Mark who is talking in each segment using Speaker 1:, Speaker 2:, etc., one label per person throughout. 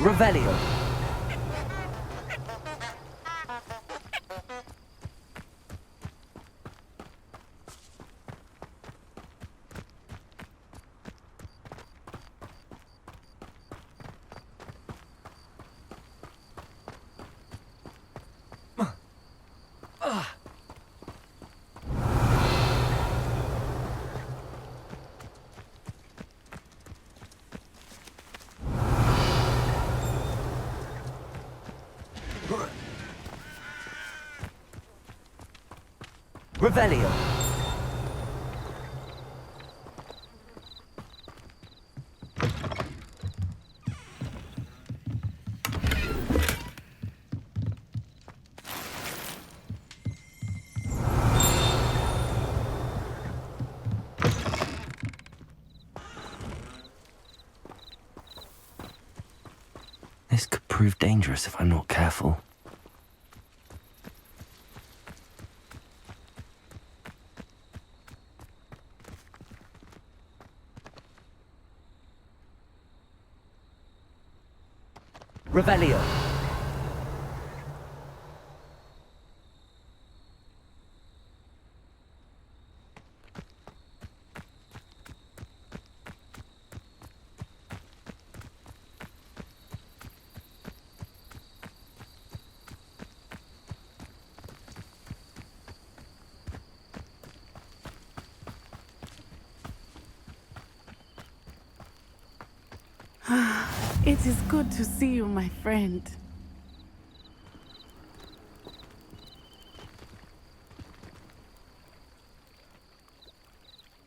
Speaker 1: Revelio. Revelio. This could prove dangerous if I'm not careful. Revelio.
Speaker 2: It is good to see you, my friend.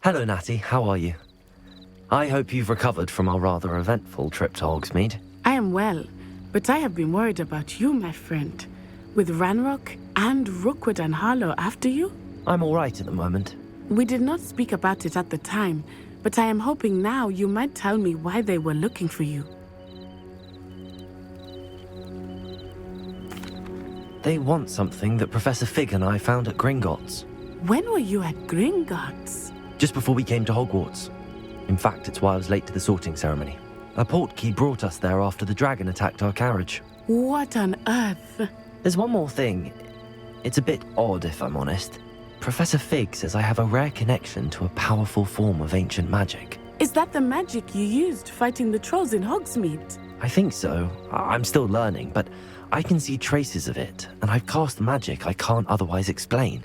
Speaker 1: Hello, Natty. How are you? I hope you've recovered from our rather eventful trip to Hogsmeade.
Speaker 2: I am well, but I have been worried about you, my friend. With Ranrock and Rookwood and Harlow after you?
Speaker 1: I'm all right at the moment.
Speaker 2: We did not speak about it at the time, but I am hoping now you might tell me why they were looking for you.
Speaker 1: They want something that Professor Fig and I found at Gringotts.
Speaker 2: When were you at Gringotts?
Speaker 1: Just before we came to Hogwarts. In fact, it's why I was late to the sorting ceremony. A portkey brought us there after the dragon attacked our carriage.
Speaker 2: What on earth?
Speaker 1: There's one more thing. It's a bit odd, if I'm honest. Professor Fig says I have a rare connection to a powerful form of ancient magic.
Speaker 2: Is that the magic you used fighting the trolls in Hogsmeade?
Speaker 1: I think so. I'm still learning, but I can see traces of it, and I've cast magic I can't otherwise explain.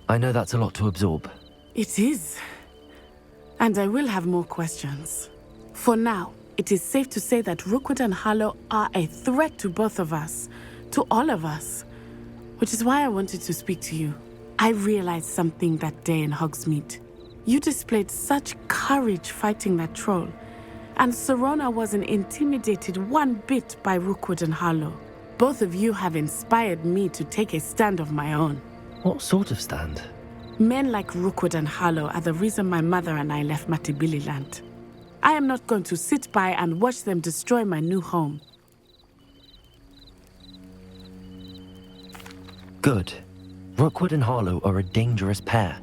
Speaker 1: I know that's a lot to absorb.
Speaker 2: It is. And I will have more questions. For now, it is safe to say that Rookwood and Harlow are a threat to both of us, to all of us. Which is why I wanted to speak to you. I realized something that day in Hogsmeade. You displayed such courage fighting that troll, and Serona wasn't intimidated one bit by Rookwood and Harlow. Both of you have inspired me to take a stand of my own.
Speaker 1: What sort of stand?
Speaker 2: Men like Rookwood and Harlow are the reason my mother and I left Matabeleland. I am not going to sit by and watch them destroy my new home.
Speaker 1: Good. Rookwood and Harlow are a dangerous pair.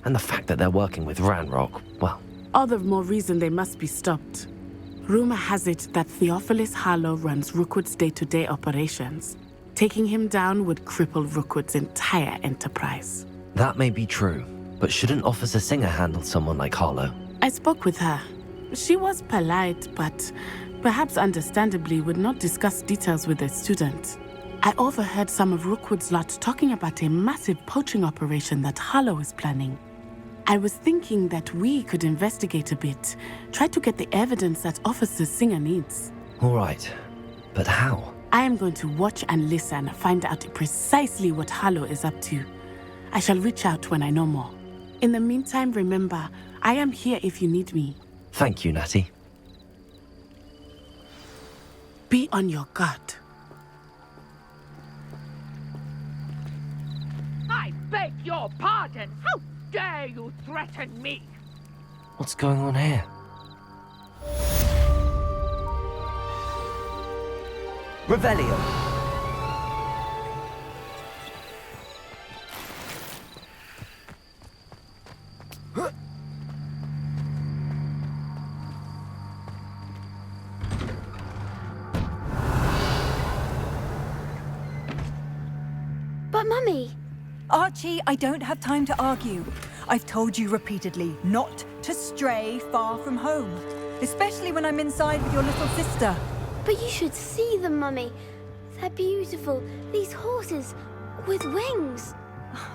Speaker 1: And the fact that they're working with Ranrock, well...
Speaker 2: All the more reason they must be stopped. Rumor has it that Theophilus Harlow runs Rookwood's day-to-day operations. Taking him down would cripple Rookwood's entire enterprise.
Speaker 1: That may be true, but shouldn't Officer Singer handle someone like Harlow?
Speaker 2: I spoke with her. She was polite, but perhaps understandably would not discuss details with a student. I overheard some of Rookwood's lot talking about a massive poaching operation that Harlow is planning. I was thinking that we could investigate a bit, try to get the evidence that Officer Singer needs.
Speaker 1: All right, but how?
Speaker 2: I am going to watch and listen, find out precisely what Harlow is up to. I shall reach out when I know more. In the meantime, remember, I am here if you need me.
Speaker 1: Thank you, Natty.
Speaker 2: Be on your guard.
Speaker 3: I beg your pardon! How dare you threaten me?
Speaker 1: What's going on here? Revelio!
Speaker 4: But Mummy...
Speaker 5: Archie, I don't have time to argue. I've told you repeatedly not to stray far from home, especially when I'm inside with your little sister.
Speaker 4: But you should see them, Mummy. They're beautiful. These horses with wings.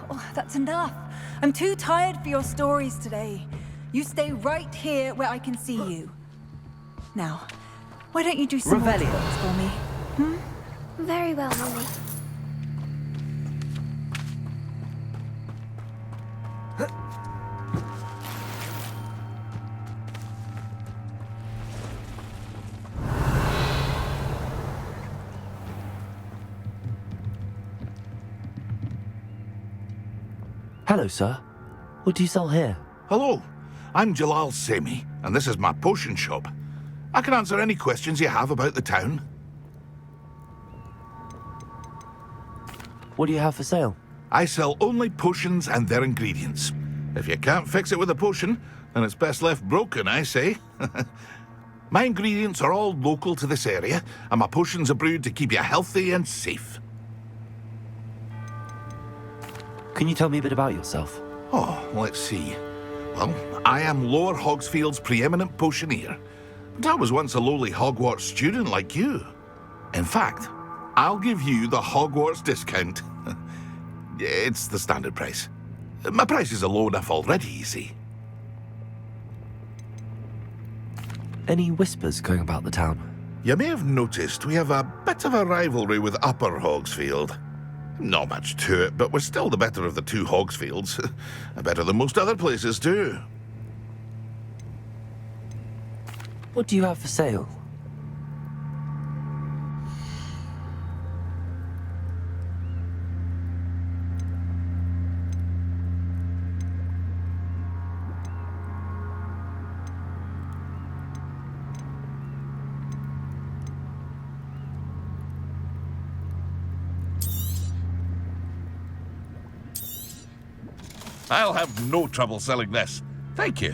Speaker 5: Oh, that's enough. I'm too tired for your stories today. You stay right here where I can see you. Now, why don't you do some more
Speaker 1: Revelio.
Speaker 5: things for me?
Speaker 4: Very well, Mummy.
Speaker 1: Hello, sir. What do you sell here?
Speaker 6: Hello, I'm Jalal Semi, and this is my potion shop. I can answer any questions you have about the town.
Speaker 1: What do you have for sale?
Speaker 6: I sell only potions and their ingredients. If you can't fix it with a potion, then it's best left broken, I say. My ingredients are all local to this area, and my potions are brewed to keep you healthy and safe.
Speaker 1: Can you tell me a bit about yourself?
Speaker 6: Oh, let's see. Well, I am Lower Hogsfield's preeminent potioneer. But I was once a lowly Hogwarts student like you. In fact, I'll give you the Hogwarts discount. It's the standard price. My prices are low enough already, you see.
Speaker 1: Any whispers going about the town?
Speaker 6: You may have noticed we have a bit of a rivalry with Upper Hogsfield. Not much to it, but we're still the better of the two Hogsfields. Better than most other places, too.
Speaker 1: What do you have for sale?
Speaker 7: I'll have no trouble selling this. Thank you.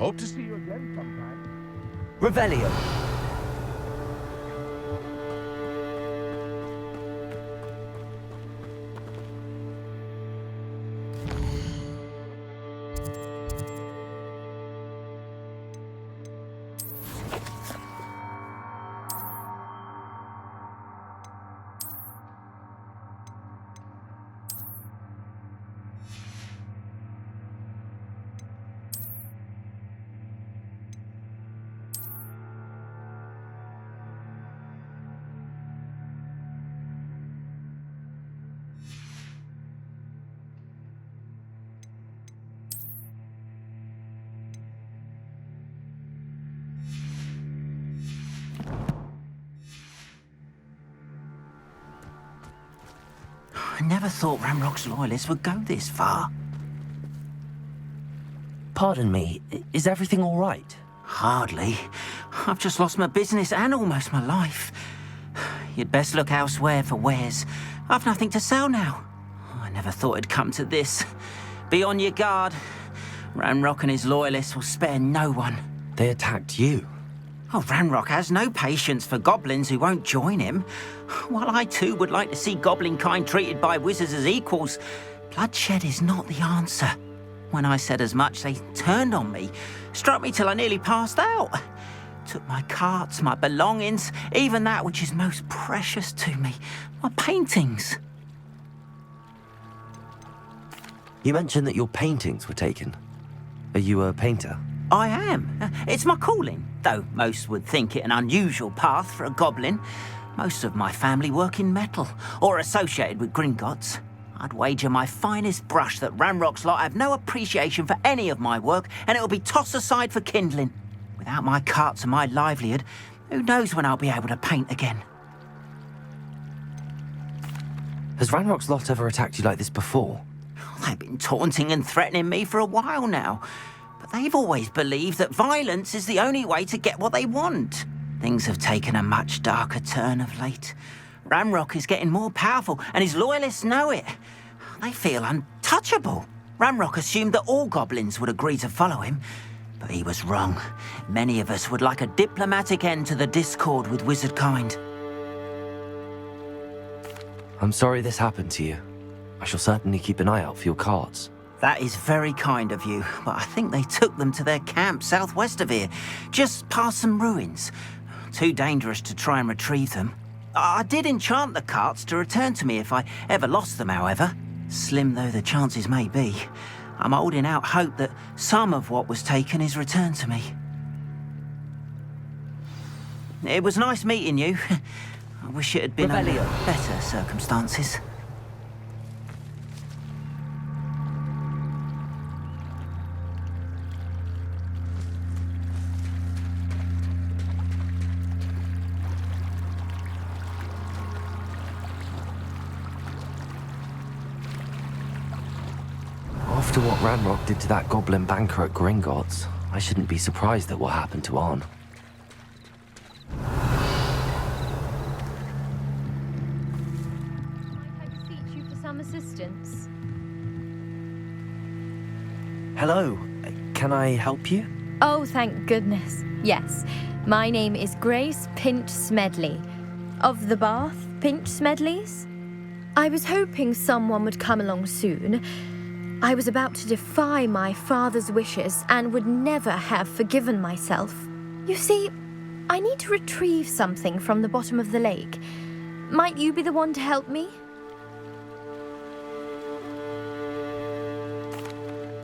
Speaker 7: hope to see you again sometime.
Speaker 1: Revelio.
Speaker 8: I never thought Ranrock's loyalists would go this far.
Speaker 1: Pardon me, is everything all right?
Speaker 8: Hardly. I've just lost my business and almost my life. You'd best look elsewhere for wares. I've nothing to sell now. I never thought it'd come to this. Be on your guard. Ranrock and his loyalists will spare no one.
Speaker 1: They attacked you.
Speaker 8: Oh, Ranrock has no patience for goblins who won't join him. While I too would like to see goblin kind treated by wizards as equals, bloodshed is not the answer. When I said as much, they turned on me, struck me till I nearly passed out. Took my carts, my belongings, even that which is most precious to me, my paintings.
Speaker 1: You mentioned that your paintings were taken. Are you a painter?
Speaker 8: I am. It's my calling, though most would think it an unusual path for a goblin. Most of my family work in metal, or associated with Gringotts. I'd wager my finest brush that Ranrock's lot have no appreciation for any of my work, and it'll be tossed aside for kindling. Without my carts and my livelihood, who knows when I'll be able to paint again.
Speaker 1: Has Ranrock's lot ever attacked you like this before?
Speaker 8: They've been taunting and threatening me for a while now. But they've always believed that violence is the only way to get what they want. Things have taken a much darker turn of late. Ranrock is getting more powerful, and his loyalists know it. They feel untouchable. Ranrock assumed that all goblins would agree to follow him, but he was wrong. Many of us would like a diplomatic end to the discord with wizard kind.
Speaker 1: I'm sorry this happened to you. I shall certainly keep an eye out for your carts.
Speaker 8: That is very kind of you, but I think they took them to their camp southwest of here, just past some ruins. Too dangerous to try and retrieve them. I did enchant the carts to return to me if I ever lost them, however. Slim though the chances may be, I'm holding out hope that some of what was taken is returned to me. It was nice meeting you. I wish it had been under better circumstances.
Speaker 1: After what Ranrock did to that goblin banker at Gringotts, I shouldn't be surprised at what happened to Arn.
Speaker 9: I beseech you for some assistance.
Speaker 1: Hello, can I help you?
Speaker 9: Oh, thank goodness. Yes, my name is Grace Pinch Smedley. Of the Bath Pinch Smedleys? I was hoping someone would come along soon. I was about to defy my father's wishes and would never have forgiven myself. You see, I need to retrieve something from the bottom of the lake. Might you be the one to help me?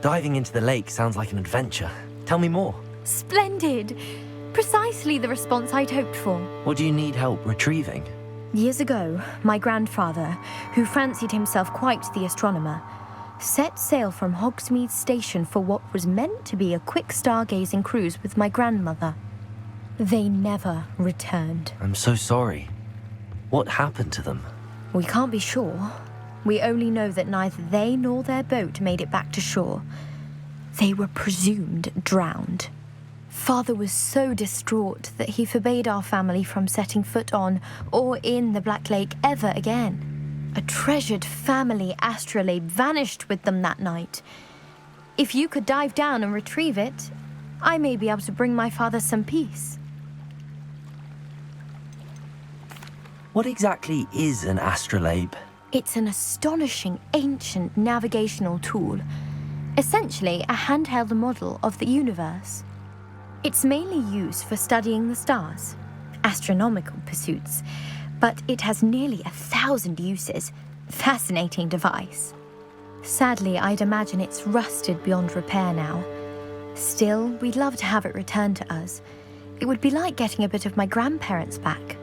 Speaker 1: Diving into the lake sounds like an adventure. Tell me more.
Speaker 9: Splendid! Precisely the response I'd hoped for.
Speaker 1: What do you need help retrieving?
Speaker 9: Years ago, my grandfather, who fancied himself quite the astronomer, set sail from Hogsmeade Station for what was meant to be a quick stargazing cruise with my grandmother. They never returned.
Speaker 1: I'm so sorry. What happened to them?
Speaker 9: We can't be sure. We only know that neither they nor their boat made it back to shore. They were presumed drowned. Father was so distraught that he forbade our family from setting foot on or in the Black Lake ever again. A treasured family astrolabe vanished with them that night. If you could dive down and retrieve it, I may be able to bring my father some peace.
Speaker 1: What exactly is an astrolabe?
Speaker 9: It's an astonishing ancient navigational tool, essentially a handheld model of the universe. It's mainly used for studying the stars, astronomical pursuits, but it has nearly 1,000 uses. Fascinating device. Sadly, I'd imagine it's rusted beyond repair now. Still, we'd love to have it returned to us. It would be like getting a bit of my grandparents back.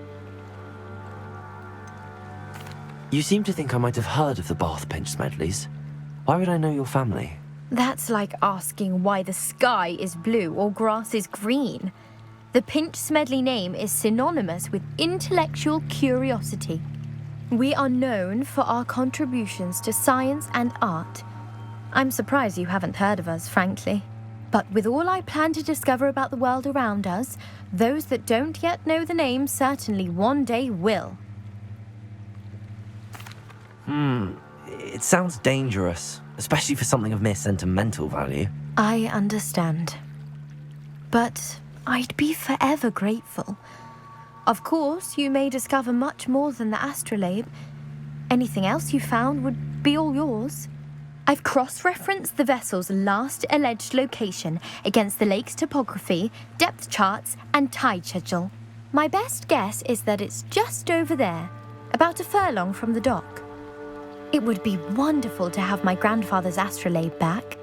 Speaker 1: You seem to think I might have heard of the Bath Pinch Smedleys. Why would I know your family?
Speaker 9: That's like asking why the sky is blue or grass is green. The Pinch Smedley name is synonymous with intellectual curiosity. We are known for our contributions to science and art. I'm surprised you haven't heard of us, frankly. But with all I plan to discover about the world around us, those that don't yet know the name certainly one day will.
Speaker 1: It sounds dangerous, especially for something of mere sentimental value.
Speaker 9: I understand. But I'd be forever grateful. Of course, you may discover much more than the astrolabe. Anything else you found would be all yours. I've cross-referenced the vessel's last alleged location against the lake's topography, depth charts, and tide schedule. My best guess is that it's just over there, about a furlong from the dock. It would be wonderful to have my grandfather's astrolabe back.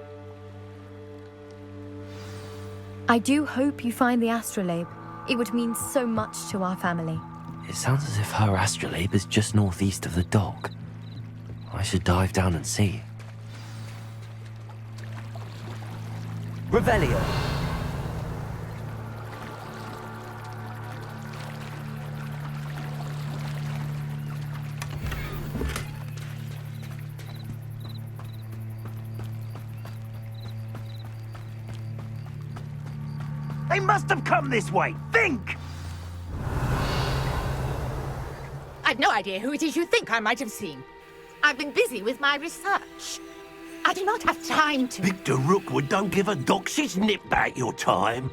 Speaker 9: I do hope you find the astrolabe. It would mean so much to our family.
Speaker 1: It sounds as if her astrolabe is just northeast of the dock. I should dive down and see. Revelio!
Speaker 7: They must have come this way. Think!
Speaker 3: I've no idea who it is you think I might have seen. I've been busy with my research. I do not have time to...
Speaker 7: Victor Rookwood don't give a doxy's nip back your time.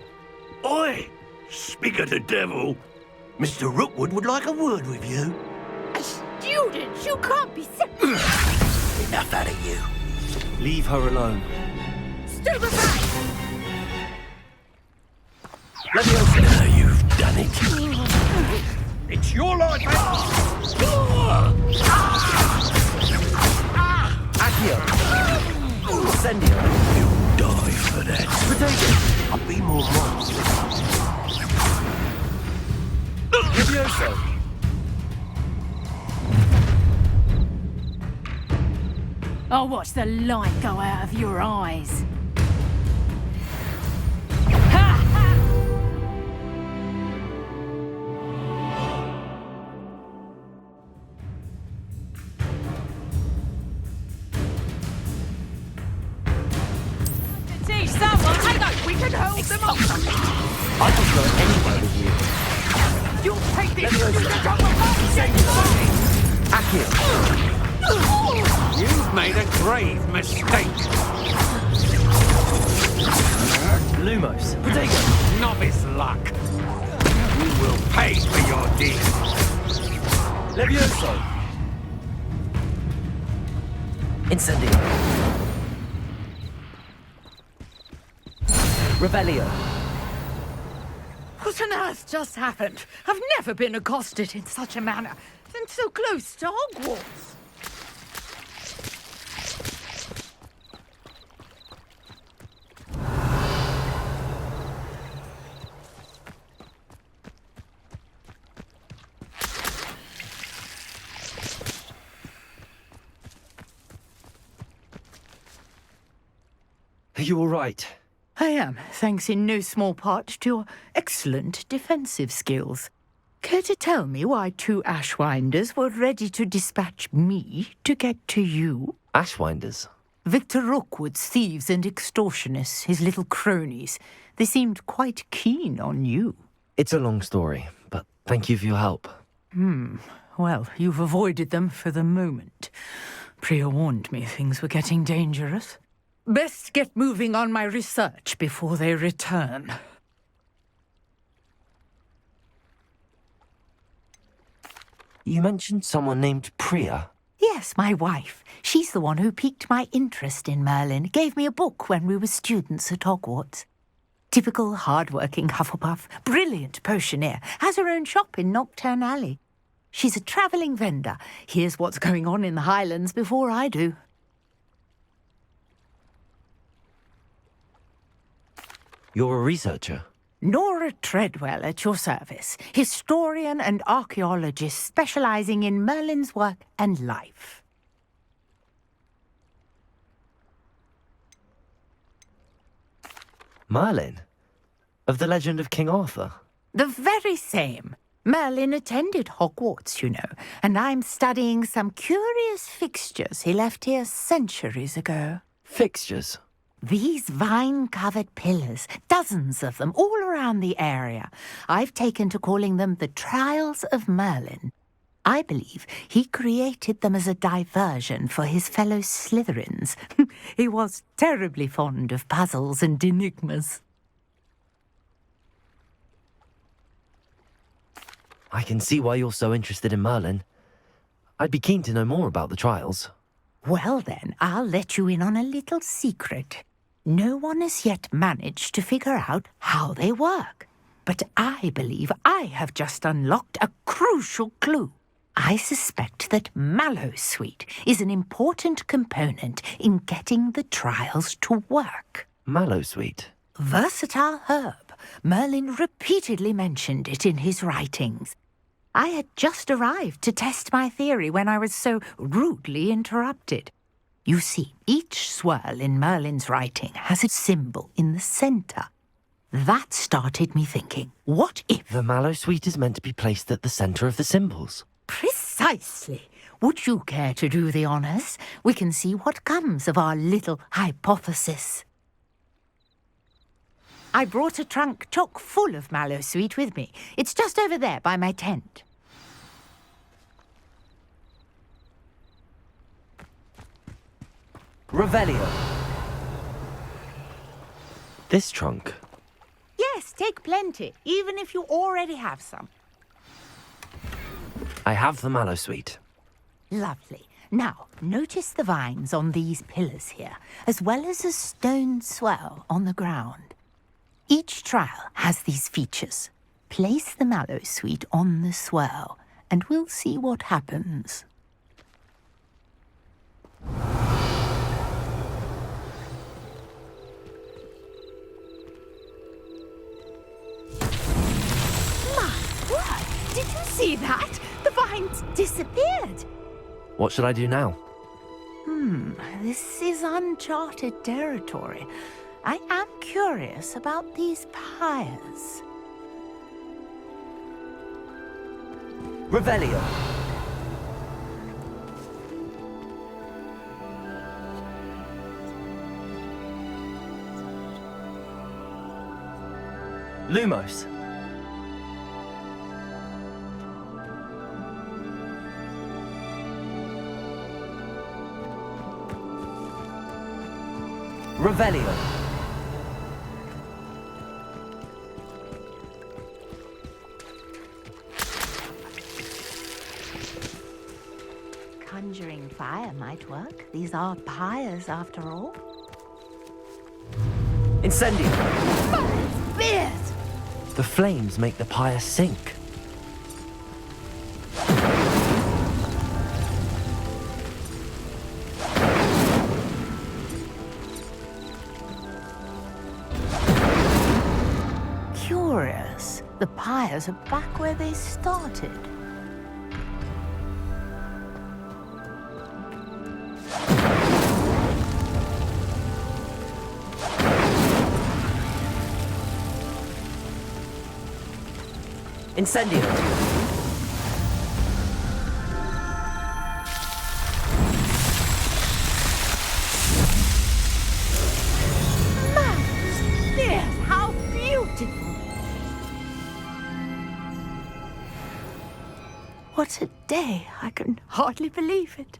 Speaker 7: Oi! Speak of the devil. Mr. Rookwood would like a word with you.
Speaker 3: A student? You can't be sick.
Speaker 7: Enough out of you.
Speaker 1: Leave her alone.
Speaker 3: Stupefy!
Speaker 7: Now you've done it. It's your life,
Speaker 1: Accio! Incendio!
Speaker 7: You'll die for that.
Speaker 1: Potato!
Speaker 7: I'll be more modest.
Speaker 1: Levioso!
Speaker 3: I'll watch the light go out of your eyes. Teach someone. Hang on, we can hold them off.
Speaker 1: I can go anywhere with you.
Speaker 3: You'll take this.
Speaker 1: Accio!
Speaker 7: You've made a grave mistake.
Speaker 1: Lumos! Potato!
Speaker 7: Novice luck. You will pay for your deed.
Speaker 1: Levioso! Incendio! Revelio!
Speaker 3: What on earth just happened? I've never been accosted in such a manner, and so close to Hogwarts.
Speaker 1: Are you all right?
Speaker 3: I am, thanks in no small part to your excellent defensive skills. Care to tell me why two Ashwinders were ready to dispatch me to get to you?
Speaker 1: Ashwinders?
Speaker 3: Victor Rookwood's thieves and extortionists, his little cronies. They seemed quite keen on you.
Speaker 1: It's a long story, but thank you for your help.
Speaker 3: Well, you've avoided them for the moment. Priya warned me things were getting dangerous. Best get moving on my research before they return.
Speaker 1: You mentioned someone named Priya.
Speaker 3: Yes, my wife. She's the one who piqued my interest in Merlin. Gave me a book when we were students at Hogwarts. Typical hard-working Hufflepuff, brilliant potioneer, has her own shop in Knockturn Alley. She's a travelling vendor. Hears what's going on in the Highlands before I do.
Speaker 1: You're a researcher?
Speaker 3: Nora Treadwell at your service, historian and archaeologist specialising in Merlin's work and life.
Speaker 1: Merlin? Of the legend of King Arthur?
Speaker 3: The very same. Merlin attended Hogwarts, you know, and I'm studying some curious fixtures he left here centuries ago.
Speaker 1: Fixtures?
Speaker 3: These vine-covered pillars, dozens of them, all around the area. I've taken to calling them the Trials of Merlin. I believe he created them as a diversion for his fellow Slytherins. He was terribly fond of puzzles and enigmas.
Speaker 1: I can see why you're so interested in Merlin. I'd be keen to know more about the trials.
Speaker 3: Well then, I'll let you in on a little secret. No one has yet managed to figure out how they work. But I believe I have just unlocked a crucial clue. I suspect that Mallowsweet is an important component in getting the trials to work.
Speaker 1: Mallowsweet?
Speaker 3: Versatile herb. Merlin repeatedly mentioned it in his writings. I had just arrived to test my theory when I was so rudely interrupted. You see, each swirl in Merlin's writing has a symbol in the centre. That started me thinking, what if...
Speaker 1: The Mallowsweet is meant to be placed at the centre of the symbols.
Speaker 3: Precisely. Would you care to do the honours? We can see what comes of our little hypothesis. I brought a trunk chock full of Mallowsweet with me. It's just over there by my tent.
Speaker 1: Revelio. This trunk?
Speaker 3: Yes, take plenty, even if you already have some.
Speaker 1: I have the Mallowsweet.
Speaker 3: Lovely. Now, notice the vines on these pillars here, as well as a stone swell on the ground. Each trial has these features. Place the Mallowsweet on the swell, and we'll see what happens. My word! Did you see that? The vines disappeared.
Speaker 1: What should I do now?
Speaker 3: This is uncharted territory. I am curious about these pyres.
Speaker 1: Revelio. Lumos. Revelio.
Speaker 3: Conjuring fire might work. These are pyres, after all.
Speaker 1: Incendio.
Speaker 3: Beard!
Speaker 1: The flames make the pyre sink.
Speaker 3: Curious. The pyres are back where they started.
Speaker 1: Incendio.
Speaker 3: Yes, how beautiful! What a day! I can hardly believe it.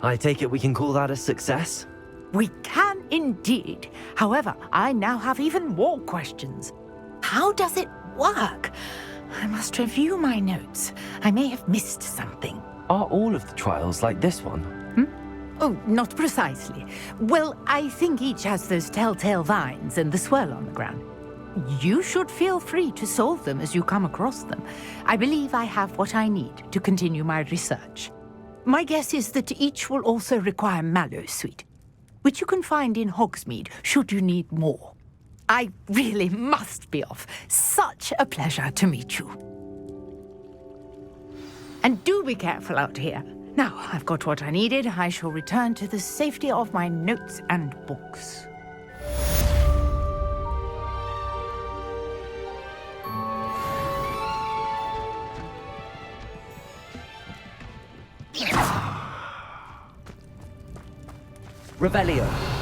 Speaker 1: I take it we can call that a success?
Speaker 3: We can indeed. However, I now have even more questions. How does it work? I must review my notes. I may have missed something.
Speaker 1: Are all of the trials like this one?
Speaker 3: Oh, not precisely. Well, I think each has those telltale vines and the swirl on the ground. You should feel free to solve them as you come across them. I believe I have what I need to continue my research. My guess is that each will also require mallowsweet, which you can find in Hogsmeade should you need more. I really must be off. Such a pleasure to meet you. And do be careful out here. Now, I've got what I needed. I shall return to the safety of my notes and books.
Speaker 1: Revelio.